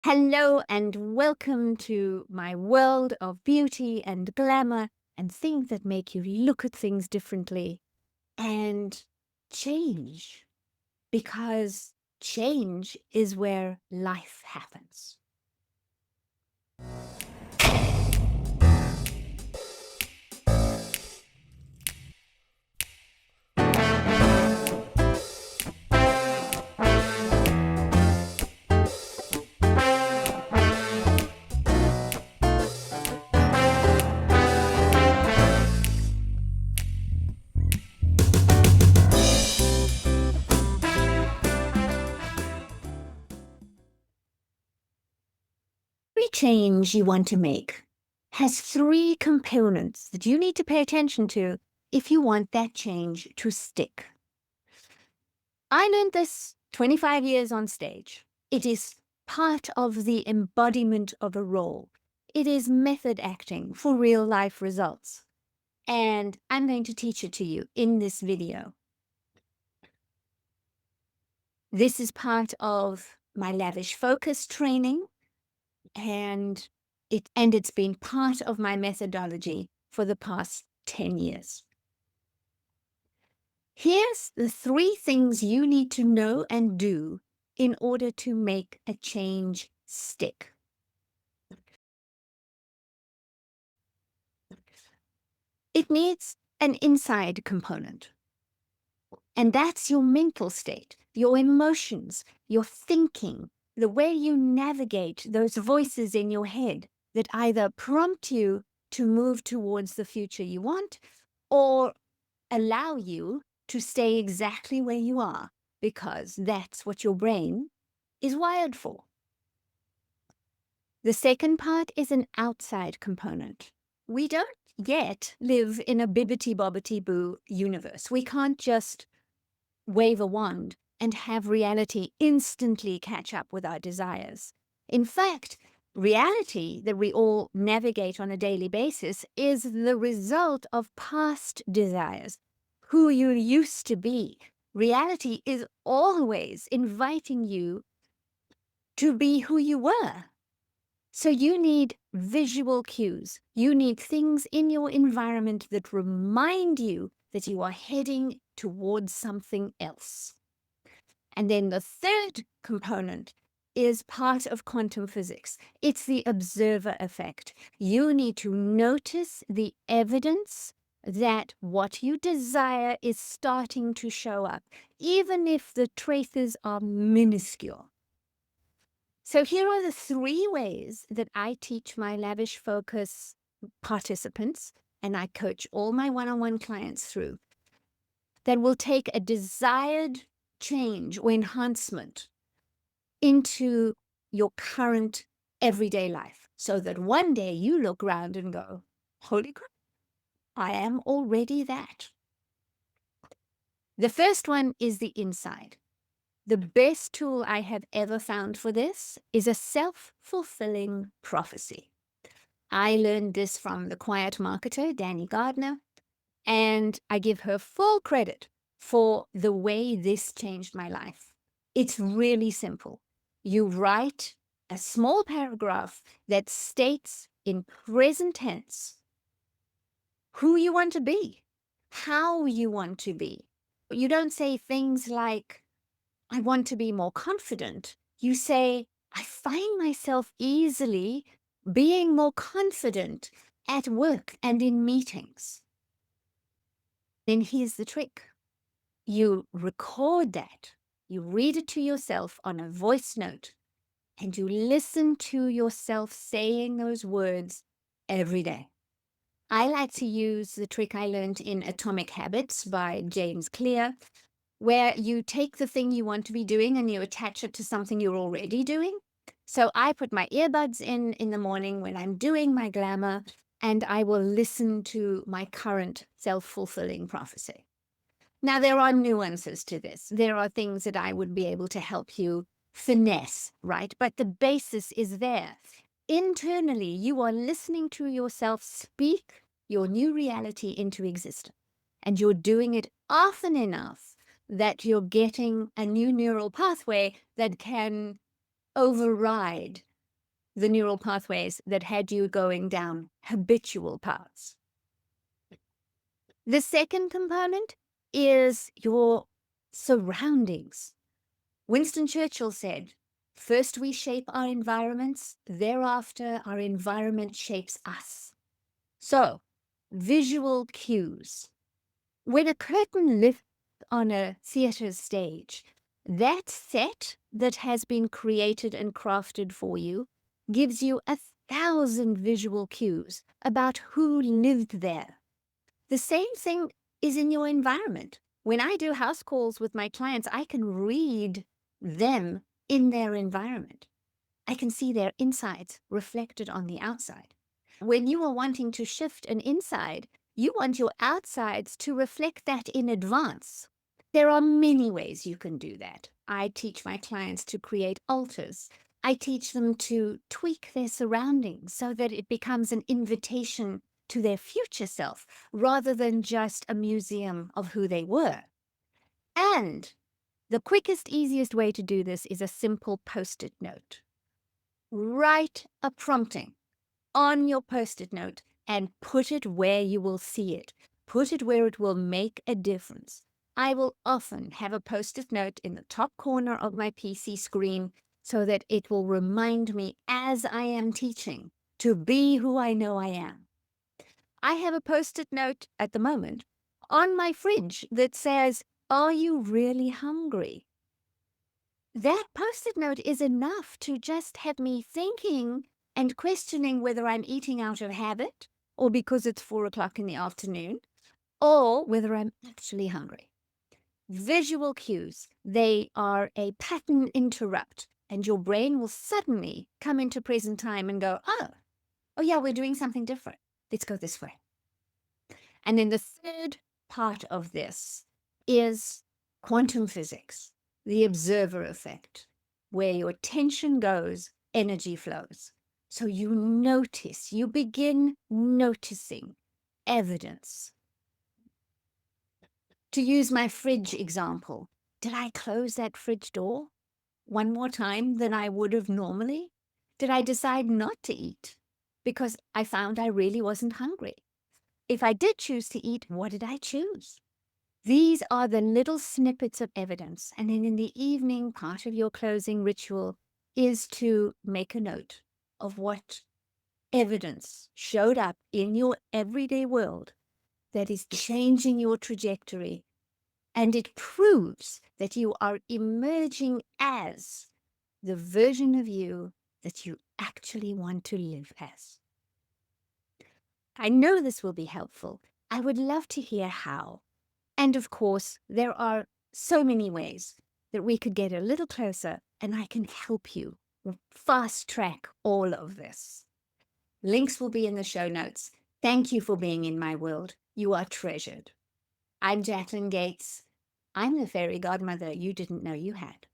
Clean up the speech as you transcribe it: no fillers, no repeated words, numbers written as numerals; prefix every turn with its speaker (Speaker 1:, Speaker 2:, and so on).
Speaker 1: Hello and welcome to my world of beauty and glamour and things that make you look at things differently and change, because change is where life happens. Every change you want to make has three components that you need to pay attention to if you want that change to stick. I learned this 25 years on stage. It is part of the embodiment of a role. It is method acting for real life results. And I'm going to teach it to you in this video. This is part of my lavish focus training, and it's been part of my methodology for the past 10 years. Here's the three things you need to know and do in order to make a change stick. It needs an inside component, and that's your mental state, your emotions, your thinking, the way you navigate those voices in your head that either prompt you to move towards the future you want or allow you to stay exactly where you are, because that's what your brain is wired for. The second part is an outside component. We don't yet live in a bibbidi-bobbidi-boo universe. We can't just wave a wand and have reality instantly catch up with our desires. In fact, reality that we all navigate on a daily basis is the result of past desires, who you used to be. Reality is always inviting you to be who you were. So you need visual cues. You need things in your environment that remind you that you are heading towards something else. And then the third component is part of quantum physics. It's the observer effect. You need to notice the evidence that what you desire is starting to show up, even if the traces are minuscule. So here are the three ways that I teach my lavish focus participants, and I coach all my one-on-one clients through, that will take a desired change or enhancement into your current everyday life, so that one day you look around and go, holy crap, I am already that. The first one is the inside. The best tool I have ever found for this is a self-fulfilling prophecy. I learned this from the quiet marketer, Danny Gardner, and I give her full credit for the way this changed my life. It's really simple. You write a small paragraph that states in present tense who you want to be, how you want to be. You don't say things like, I want to be more confident. You say, I find myself easily being more confident at work and in meetings. Then here's the trick. You record that. You read it to yourself on a voice note, and you listen to yourself saying those words every day. I like to use the trick I learned in Atomic Habits by James Clear, where you take the thing you want to be doing and you attach it to something you're already doing. So I put my earbuds in the morning when I'm doing my glamour, and I will listen to my current self-fulfilling prophecy. Now, there are nuances to this. There are things that I would be able to help you finesse, right? But the basis is there. Internally, you are listening to yourself speak your new reality into existence. And you're doing it often enough that you're getting a new neural pathway that can override the neural pathways that had you going down habitual paths. The second component is your surroundings. Winston Churchill said, "First we shape our environments, thereafter our environment shapes us." So, visual cues. When a curtain lifts on a theater stage, that set that has been created and crafted for you gives you 1,000 visual cues about who lived there. The same thing is in your environment. When I do house calls with my clients, I can read them in their environment. I can see their insides reflected on the outside. When you are wanting to shift an inside, you want your outsides to reflect that in advance. There are many ways you can do that. I teach my clients to create altars. I teach them to tweak their surroundings so that it becomes an invitation to their future self rather than just a museum of who they were. And the quickest, easiest way to do this is a simple post-it note. Write a prompting on your post-it note and put it where you will see it. Put it where it will make a difference. I will often have a post-it note in the top corner of my PC screen so that it will remind me as I am teaching to be who I know I am. I have a post-it note at the moment on my fridge that says, "Are you really hungry?" That post-it note is enough to just have me thinking and questioning whether I'm eating out of habit or because it's 4 o'clock in the afternoon or whether I'm actually hungry. Visual cues, they are a pattern interrupt, and your brain will suddenly come into present time and go, oh yeah, we're doing something different. Let's go this way. And then the third part of this is quantum physics, the observer effect. Where your attention goes, energy flows. So you notice, you begin noticing evidence. To use my fridge example, did I close that fridge door one more time than I would have normally? Did I decide not to eat because I found I really wasn't hungry? If I did choose to eat, what did I choose? These are the little snippets of evidence. And then in the evening, part of your closing ritual is to make a note of what evidence showed up in your everyday world that is changing your trajectory. And it proves that you are emerging as the version of you that you actually want to live as. I know this will be helpful. I would love to hear how. And of course, there are so many ways that we could get a little closer, and I can help you fast track all of this. Links will be in the show notes. Thank you for being in my world. You are treasured. I'm Jacqueline Gates. I'm the fairy godmother you didn't know you had.